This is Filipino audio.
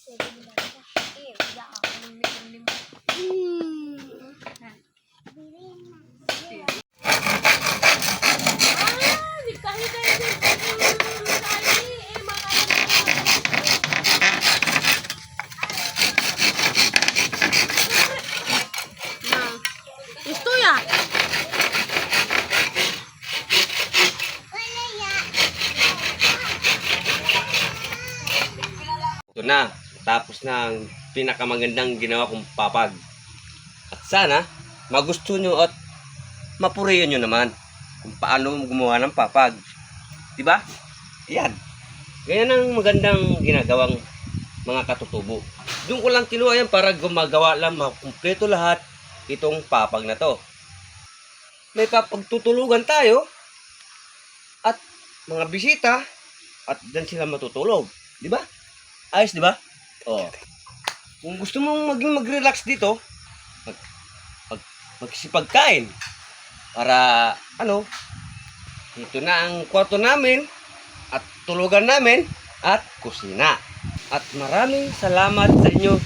Esto ya. Ito na, tapos na ang pinakamagandang ginawa kong papag. At sana, magusto nyo at mapurihan nyo naman kung paano gumawa ng papag. Diba? Yan. Ganyan ang magandang ginagawang mga katutubo. Doon ko lang kinuha yan para gumagawa lang, makumpleto lahat itong papag na to. May papagtutulugan tayo at mga bisita at dan sila matutulog. Diba? Ayos, di ba? Oh. Kung gusto mong mag-relax dito, magsipagkain. Para, ito na ang kwarto namin, at tulugan namin, at kusina. At maraming salamat sa inyo.